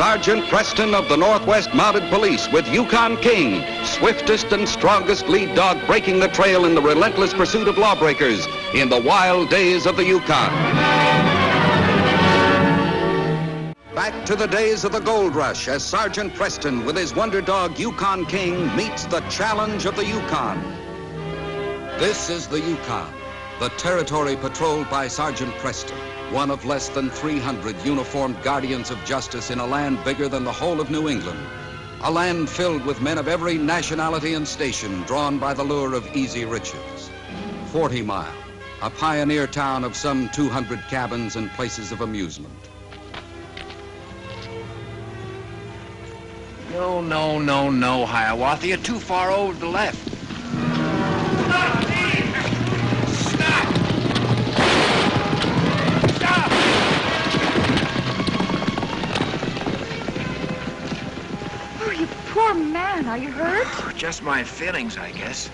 Sergeant Preston of the Northwest Mounted Police with Yukon King, swiftest and strongest lead dog breaking the trail in the relentless pursuit of lawbreakers in the wild days of the Yukon. Back to the days of the gold rush as Sergeant Preston with his wonder dog Yukon King meets the challenge of the Yukon. This is the Yukon, the territory patrolled by Sergeant Preston, one of less than 300 uniformed guardians of justice in a land bigger than the whole of New England. A land filled with men of every nationality and station drawn by the lure of easy riches. 40 Mile, a pioneer town of some 200 cabins and places of amusement. No, Hiawatha. You're too far over to the left. Stop! Oh, you poor man. Are you hurt? Just my feelings, I guess.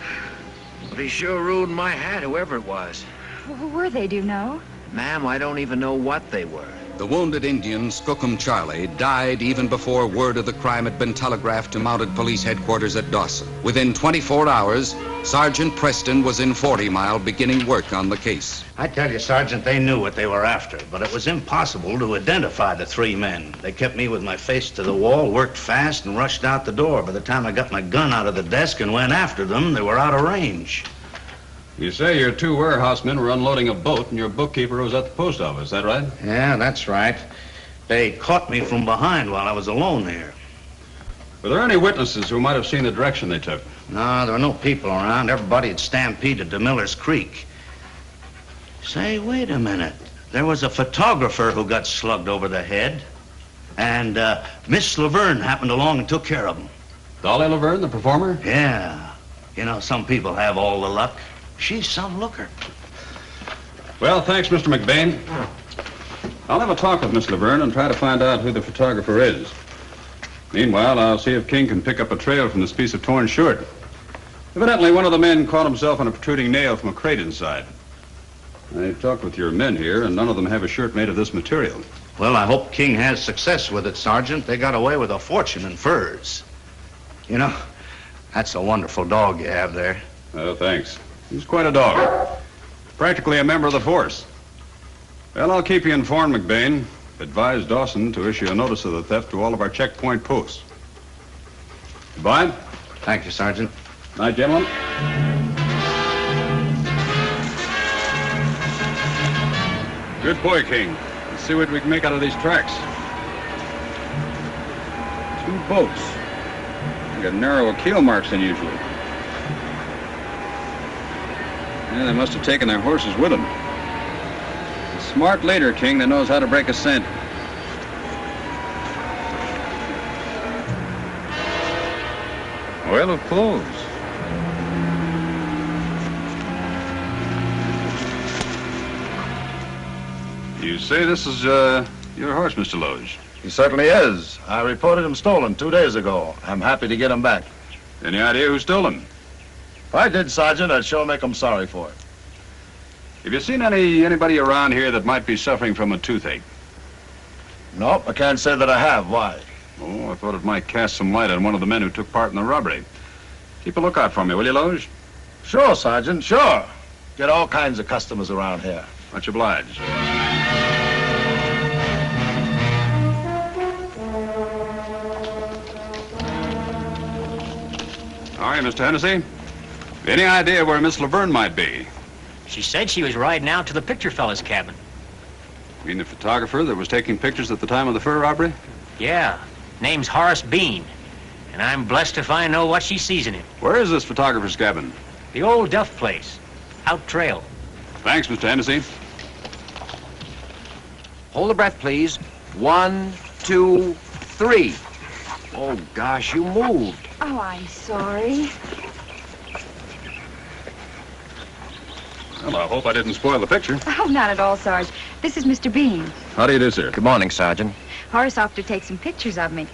But he sure ruined my hat, whoever it was. Who were they, do you know? Ma'am, I don't even know what they were. The wounded Indian, Skookum Charlie, died even before word of the crime had been telegraphed to Mounted Police Headquarters at Dawson. Within 24 hours, Sergeant Preston was in 40 Mile beginning work on the case. I tell you, Sergeant, they knew what they were after, but it was impossible to identify the three men. They kept me with my face to the wall, worked fast, and rushed out the door. By the time I got my gun out of the desk and went after them, they were out of range. You say your two warehousemen were unloading a boat and your bookkeeper was at the post office, is that right? Yeah, that's right. They caught me from behind while I was alone here. Were there any witnesses who might have seen the direction they took? No, there were no people around. Everybody had stampeded to Miller's Creek. Say, wait a minute. There was a photographer who got slugged over the head. And Miss Laverne happened along and took care of him. Dolly Laverne, the performer? Yeah. You know, some people have all the luck. She's some looker. Well, thanks, Mr. McBain. I'll have a talk with Miss Laverne and try to find out who the photographer is. Meanwhile, I'll see if King can pick up a trail from this piece of torn shirt. Evidently, one of the men caught himself on a protruding nail from a crate inside. I talked with your men here, and none of them have a shirt made of this material. Well, I hope King has success with it, Sergeant. They got away with a fortune in furs. You know, that's a wonderful dog you have there. Oh, thanks. He's quite a dog. Practically a member of the force. Well, I'll keep you informed, McBain. Advise Dawson to issue a notice of the theft to all of our checkpoint posts. Goodbye. Thank you, Sergeant. Night, gentlemen. Good boy, King. Let's see what we can make out of these tracks. 2 boats. They got narrower keel marks than usual. Yeah, they must have taken their horses with them. A smart leader, King, that knows how to break a scent. Well, of clothes. You say this is, your horse, Mr. Loge? He certainly is. I reported him stolen 2 days ago. I'm happy to get him back. Any idea who stole him? If I did, Sergeant, I'd sure make him sorry for it. Have you seen anybody around here that might be suffering from a toothache? Nope, I can't say that I have. Why? Oh, I thought it might cast some light on one of the men who took part in the robbery. Keep a lookout for me, will you, Loge? Sure, Sergeant, sure. Get all kinds of customers around here. Much obliged. All right, Mr. Hennessy. Any idea where Miss Laverne might be? She said she was riding out to the picture fella's cabin. You mean the photographer that was taking pictures at the time of the fur robbery? Yeah. Name's Horace Bean. And I'm blessed if I know what she sees in him. Where is this photographer's cabin? The old Duff place. Out trail. Thanks, Mr. Hennessy. Hold the breath, please. 1, 2, 3. Oh, gosh, you moved. Oh, I'm sorry. Well, I hope I didn't spoil the picture. Oh, not at all, Sarge. This is Mr. Bean. How do you do, sir? Good morning, Sergeant. Horace offered to take some pictures of me.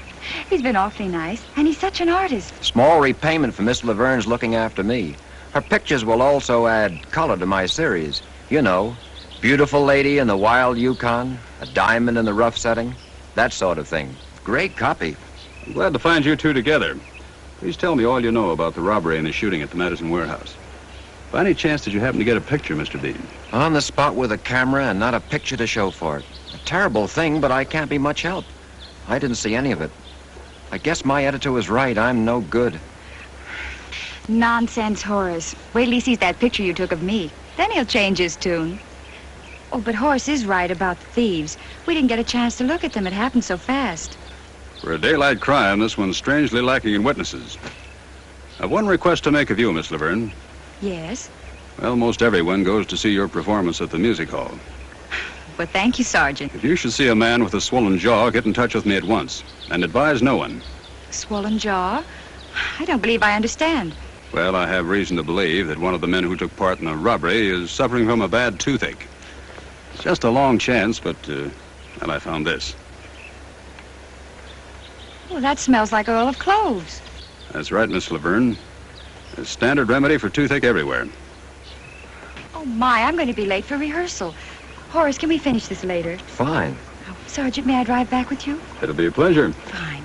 He's been awfully nice, and he's such an artist. Small repayment for Miss Laverne's looking after me. Her pictures will also add color to my series. You know, beautiful lady in the wild Yukon, a diamond in the rough setting, that sort of thing. Great copy. I'm glad to find you two together. Please tell me all you know about the robbery and the shooting at the Madison warehouse. By any chance, did you happen to get a picture, Mr. Bean? On the spot with a camera and not a picture to show for it. A terrible thing, but I can't be much help. I didn't see any of it. I guess my editor was right. I'm no good. Nonsense, Horace. Wait till he sees that picture you took of me. Then he'll change his tune. Oh, but Horace is right about the thieves. We didn't get a chance to look at them. It happened so fast. For a daylight crime, this one's strangely lacking in witnesses. I've one request to make of you, Miss Laverne. Yes? Well, most everyone goes to see your performance at the music hall. Well, thank you, Sergeant. If you should see a man with a swollen jaw, get in touch with me at once. And advise no one. Swollen jaw? I don't believe I understand. Well, I have reason to believe that one of the men who took part in the robbery is suffering from a bad toothache. It's just a long chance, but, well, I found this. Well, that smells like Earl of Cloves. That's right, Miss Laverne. A standard remedy for toothache everywhere. Oh, my, I'm going to be late for rehearsal. Horace, can we finish this later? Fine. Oh, Sergeant, may I drive back with you? It'll be a pleasure. Fine.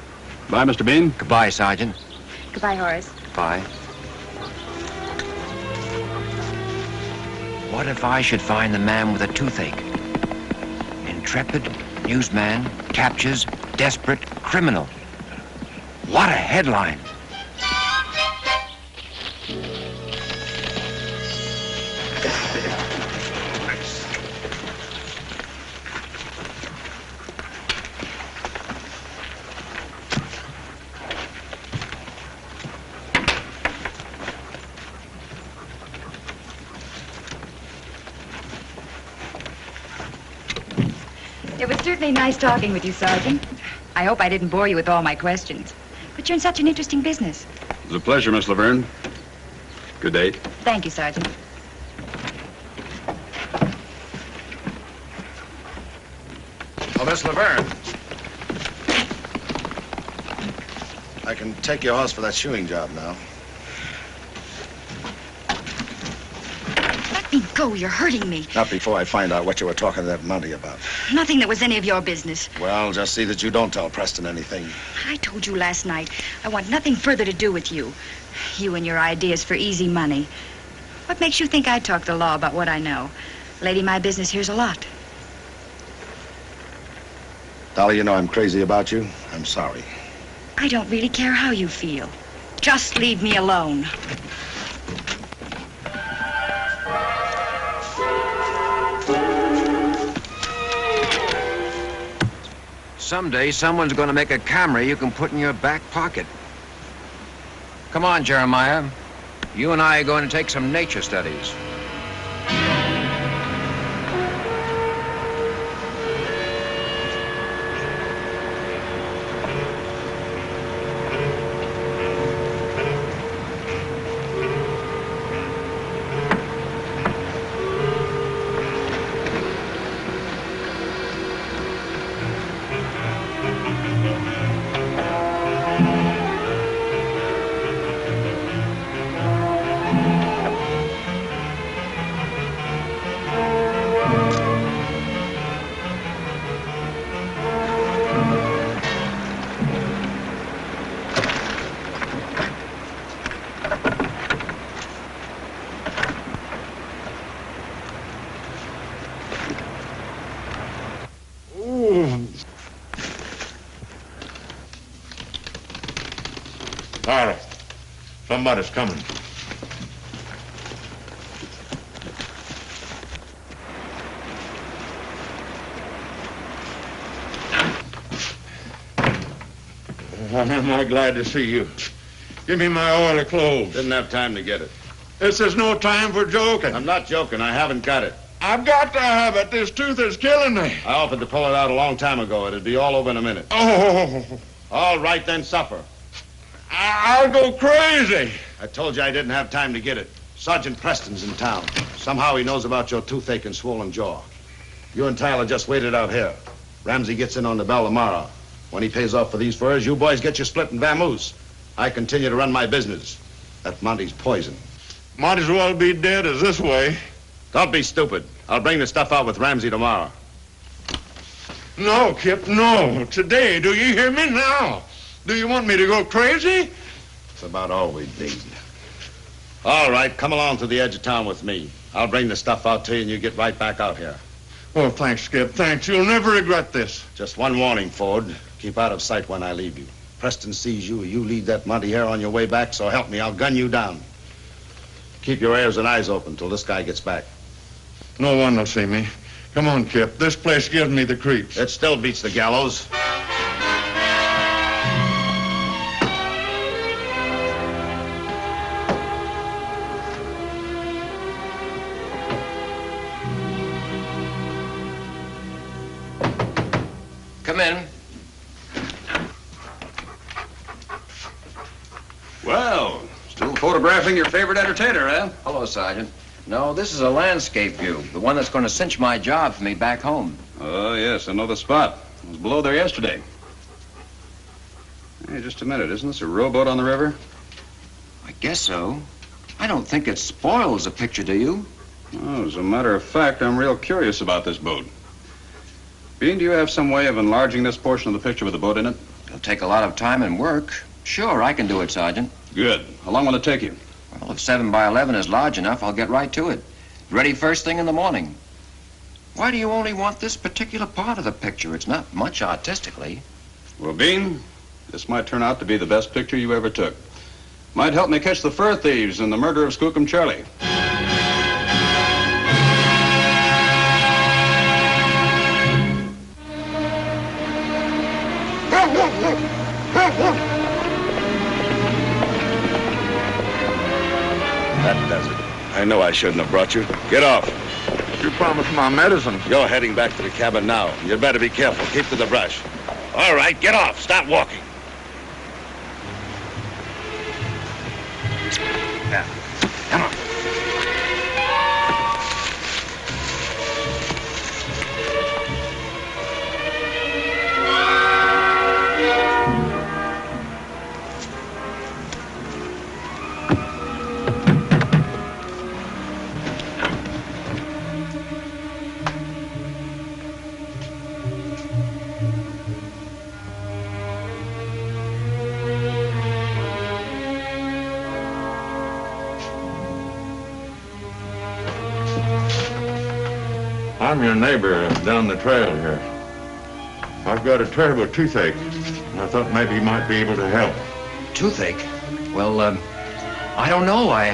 Bye, Mr. Bean. Goodbye, Sergeant. Goodbye, Horace. Goodbye. What if I should find the man with a toothache? Intrepid, newsman, captures, desperate, criminal. What a headline. It was certainly nice talking with you, Sergeant. I hope I didn't bore you with all my questions. But you're in such an interesting business. It was a pleasure, Miss Laverne. Good day. Thank you, Sergeant. Oh, Miss Laverne. I can take your horse for that shoeing job now. Let me go. You're hurting me. Not before I find out what you were talking to that Mountie about. Nothing that was any of your business. Well, just see that you don't tell Preston anything. I told you last night, I want nothing further to do with you. You and your ideas for easy money. What makes you think I'd talk the law about what I know? Lady, my business here's a lot. Dolly, you know I'm crazy about you. I'm sorry. I don't really care how you feel. Just leave me alone. Someday, someone's going to make a camera you can put in your back pocket. Come on, Jeremiah. You and I are going to take some nature studies. Carter, somebody's coming. Am I glad to see you. Give me my oily clothes. Didn't have time to get it. This is no time for joking. I'm not joking. I haven't got it. I've got to have it. This tooth is killing me. I offered to pull it out a long time ago. It'd be all over in a minute. Oh, All right, then suffer. I'll go crazy. I told you I didn't have time to get it. Sergeant Preston's in town. Somehow he knows about your toothache and swollen jaw. You and Tyler just wait it out here. Ramsey gets in on the bell tomorrow. When he pays off for these furs, you boys get your split in vamoose. I continue to run my business. That Montie's poison. Might as well be dead as this way. Don't be stupid. I'll bring the stuff out with Ramsey tomorrow. No, Kip, no. Today, do you hear me now? Do you want me to go crazy? That's about all we need. All right, come along to the edge of town with me. I'll bring the stuff out to you and you get right back out here. Oh, thanks, Kip, thanks. You'll never regret this. Just one warning, Ford. Keep out of sight when I leave you. Preston sees you, you lead that Mountie here on your way back, so help me, I'll gun you down. Keep your ears and eyes open till this guy gets back. No one will see me. Come on, Kip. This place gives me the creeps. It still beats the gallows. Come in. Well, still photographing your favorite entertainer, eh? Hello, Sergeant. No, this is a landscape view, the one that's going to cinch my job for me back home. Oh, yes, I know the spot. I was below there yesterday. Hey, just a minute. Isn't this a rowboat on the river? I guess so. I don't think it spoils the picture, do you? Oh, as a matter of fact, I'm real curious about this boat. Bean, do you have some way of enlarging this portion of the picture with the boat in it? It'll take a lot of time and work. Sure, I can do it, Sergeant. Good. How long will it take you? Well, if 7 by 11 is large enough, I'll get right to it. Ready first thing in the morning. Why do you only want this particular part of the picture? It's not much artistically. Well, Bean, this might turn out to be the best picture you ever took. Might help me catch the fur thieves and the murder of Skookum Charlie. That does it. I know I shouldn't have brought you. Get off. You promised my medicine. You're heading back to the cabin now. You'd better be careful. Keep to the brush. All right, get off. Start walking. Now, come on. I'm your neighbor down the trail here. I've got a terrible toothache, and I thought maybe you might be able to help. Toothache? Well, I don't know. I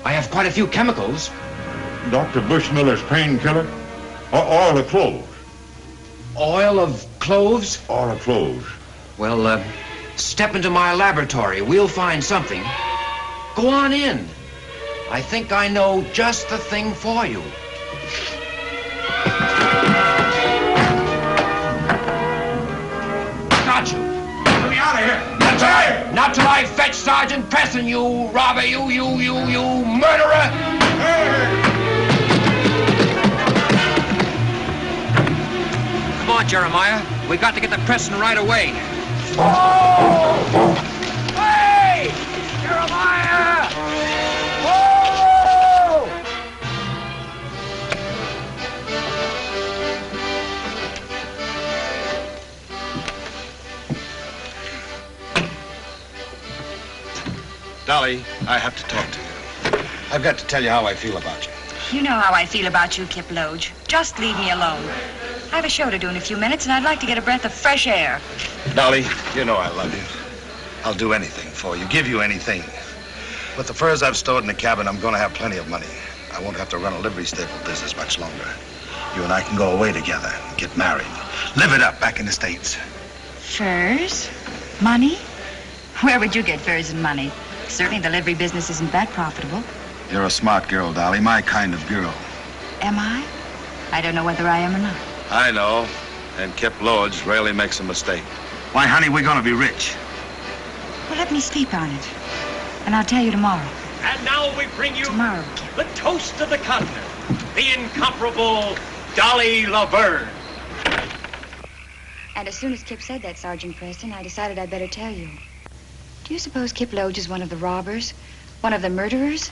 have quite a few chemicals. Dr. Bushmiller's painkiller? Oil of cloves. Oil of cloves? Oil of cloves. Well, step into my laboratory. We'll find something. Go on in. I think I know just the thing for you. Got you. Get me out of here. Not till I fetch Sergeant Preston, you robber, you murderer. Come on, Jeremiah. We got to get to Preston right away. Oh! Hey! Jeremiah! Oh! Dolly, I have to talk to you. I've got to tell you how I feel about you. You know how I feel about you, Kip Loge. Just leave me alone. I have a show to do in a few minutes, and I'd like to get a breath of fresh air. Dolly, you know I love you. I'll do anything for you, give you anything. With the furs I've stored in the cabin, I'm going to have plenty of money. I won't have to run a livery stable business much longer. You and I can go away together, get married, live it up back in the States. Furs? Money? Where would you get furs and money? Certainly the livery business isn't that profitable. You're a smart girl, Dolly, my kind of girl. Am I? I don't know whether I am or not. I know, and Kip Loge rarely makes a mistake. Why, honey, we're going to be rich. Well, let me sleep on it, and I'll tell you tomorrow. And now we bring you Tomorrow, Kip. the toast of the continent, the incomparable Dolly Laverne. And as soon as Kip said that, Sergeant Preston, I decided I'd better tell you. Do you suppose Kip Loge is one of the robbers? One of the murderers?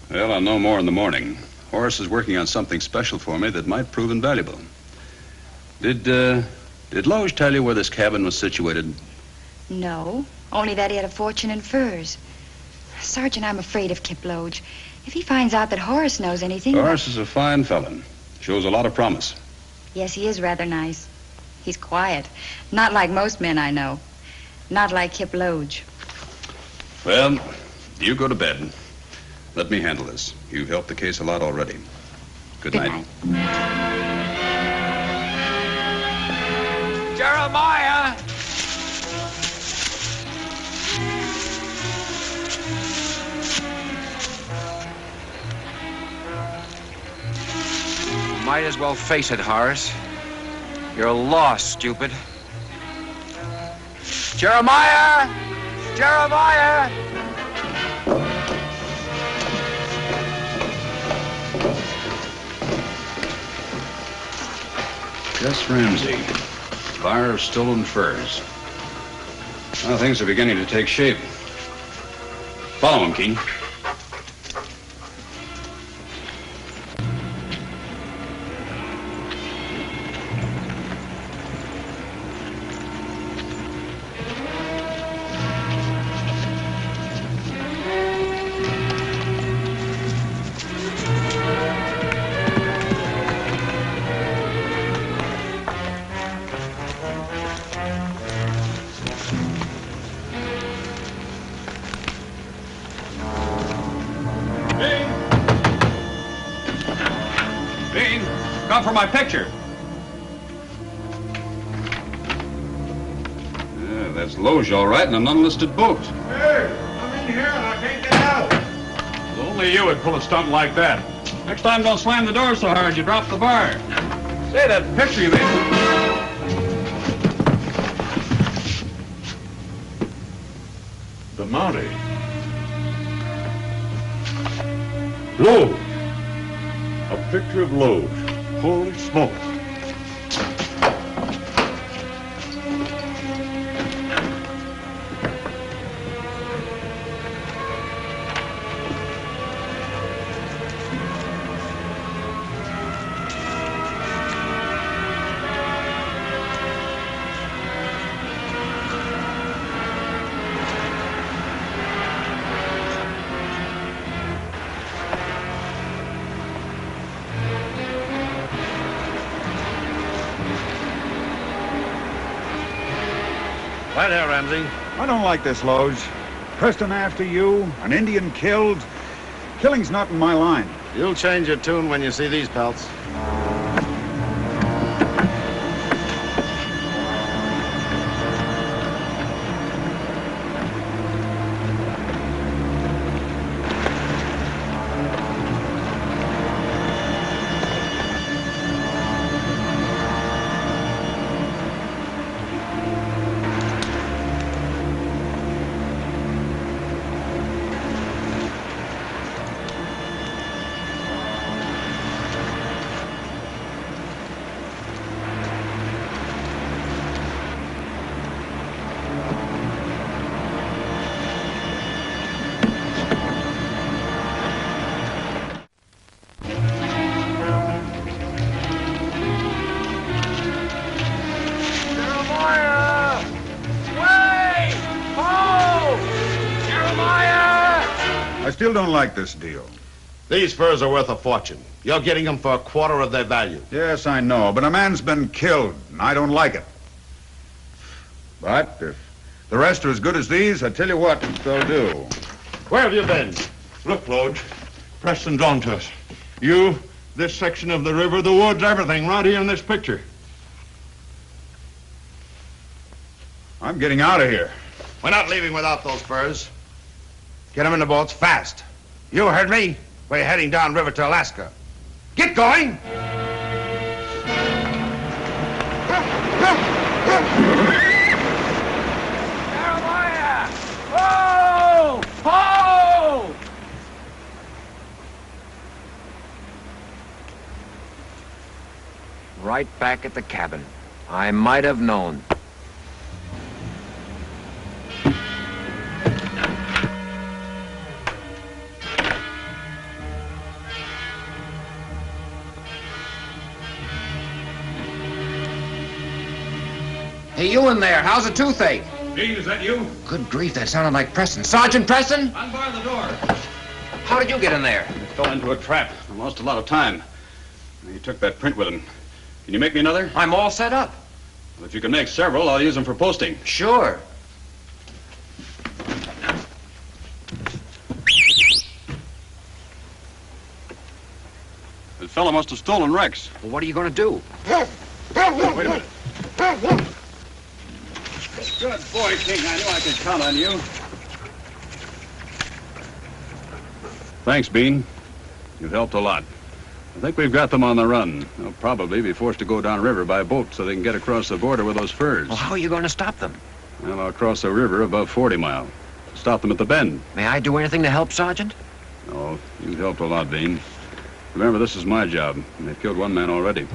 Well, I'll know more in the morning. Horace is working on something special for me that might prove invaluable. Did Loge tell you where this cabin was situated? No, only that he had a fortune in furs. Sergeant, I'm afraid of Kip Loge. If he finds out that Horace knows anything... Horace is a fine fellow. Shows a lot of promise. Yes, he is rather nice. He's quiet. Not like most men I know. Not like Kip Loge. Well, you go to bed. Let me handle this. You've helped the case a lot already. Good night. Jeremiah! Might as well face it, Horace. You're lost, stupid. Jeremiah! Jeremiah! Gus Ramsey, buyer of stolen furs. Well, things are beginning to take shape. Follow him, King. Come for my picture. Yeah, that's Loge, all right, in an unlisted boat. Hey, I'm in here and I can't get out. Well, only you would pull a stunt like that. Next time, don't slam the door so hard you drop the bar. Say, that picture you made... The Mountie. Loge. A picture of Loge. Holy smoke. Right there, Ramsey. I don't like this, Loge. Preston after you, an Indian killed. Killing's not in my line. You'll change your tune when you see these pelts. I still don't like this deal. These furs are worth a fortune. You're getting them for a quarter of their value. Yes, I know, but a man's been killed, and I don't like it. But if the rest are as good as these, I tell you what they'll do. Where have you been? Look, Loge. Preston's on to us. You, this section of the river, the woods, everything, right here in this picture. I'm getting out of here. We're not leaving without those furs. Get them in the boats fast. You heard me? We're heading downriver to Alaska. Get going! Jeremiah! Ho! Ho! Right back at the cabin. I might have known. Hey, you in there. How's the toothache? Bean, is that you? Good grief, that sounded like Preston. Sergeant Preston? Unbar the door. How did you get in there? I fell into a trap. I lost a lot of time. He took that print with him. Can you make me another? I'm all set up. Well, if you can make several, I'll use them for posting. Sure. The fellow must have stolen Rex. Well, what are you going to do? Wait a minute. Good boy, King. I knew I could count on you. Thanks, Bean. You've helped a lot. I think we've got them on the run. They'll probably be forced to go downriver by boat so they can get across the border with those furs. Well, how are you going to stop them? Well, I'll cross the river above 40 Mile. Stop them at the bend. May I do anything to help, Sergeant? No, you've helped a lot, Bean. Remember, this is my job, and they've killed one man already.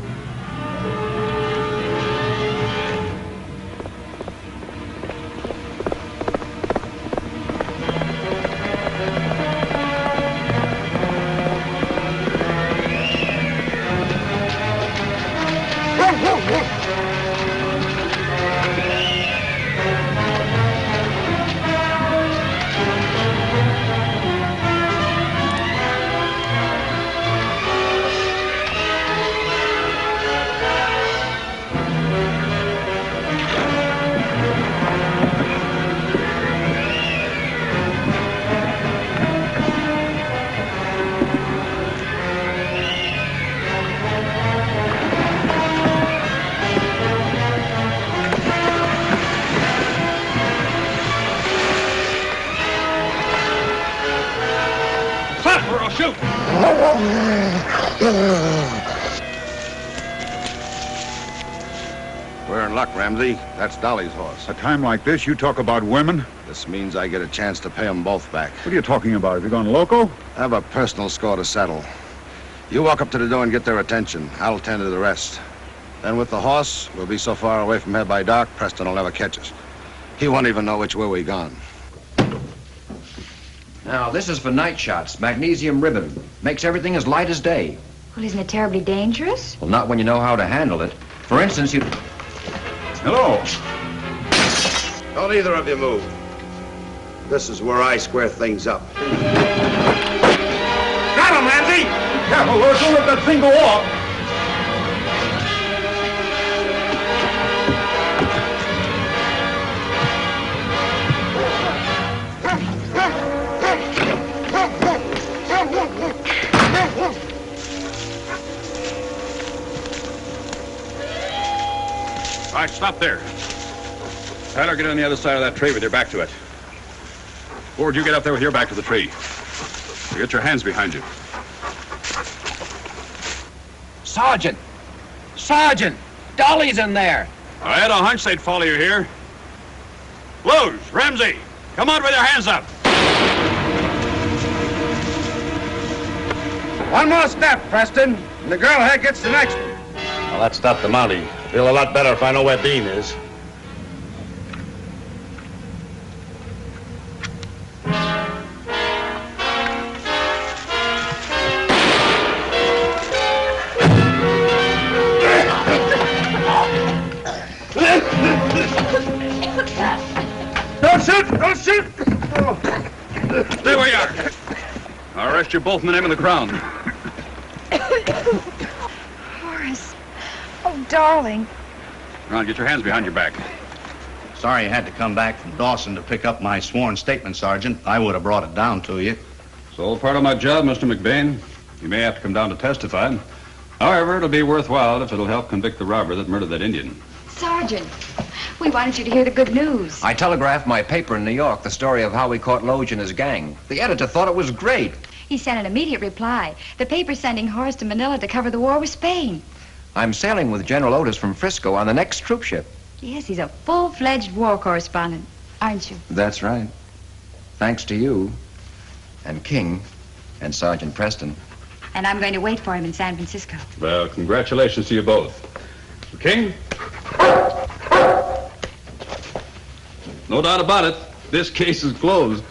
We're in luck, Ramsey. That's Dolly's horse. A time like this, you talk about women? This means I get a chance to pay them both back. What are you talking about? Have you gone loco? I have a personal score to settle. You walk up to the door and get their attention. I'll attend to the rest. Then with the horse, we'll be so far away from here by dark, Preston will never catch us. He won't even know which way we gone. Now, this is for night shots. Magnesium ribbon. Makes everything as light as day. Well, isn't it terribly dangerous? Well, not when you know how to handle it. For instance, you... Hello. Don't either of you move. This is where I square things up. Got him, Ramsey! Careful, Earl, don't let that thing go off. All right, stop there. Tyler, get on the other side of that tree with your back to it. Ward, you get up there with your back to the tree. You get your hands behind you. Sergeant! Sergeant! Dolly's in there! I had a hunch they'd follow you here. Blues, Ramsey, come on with your hands up. One more step, Preston, and the girl here gets the next one. Well, that stopped the Mountie. Feel a lot better if I know where Bean is. Don't shoot! Don't shoot! There we are. I'll arrest you both in the name of the Crown. Horace. Oh, darling. Ron, get your hands behind your back. Sorry you had to come back from Dawson to pick up my sworn statement, Sergeant. I would have brought it down to you. It's all part of my job, Mr. McBain. You may have to come down to testify. However, it'll be worthwhile if it'll help convict the robber that murdered that Indian. Sergeant, we wanted you to hear the good news. I telegraphed my paper in New York the story of how we caught Loge and his gang. The editor thought it was great. He sent an immediate reply. The paper's sending Horace to Manila to cover the war with Spain. I'm sailing with General Otis from Frisco on the next troop ship. Yes, he's a full-fledged war correspondent, aren't you? That's right. Thanks to you, and King, and Sergeant Preston. And I'm going to wait for him in San Francisco. Well, congratulations to you both. King? No doubt about it. This case is closed.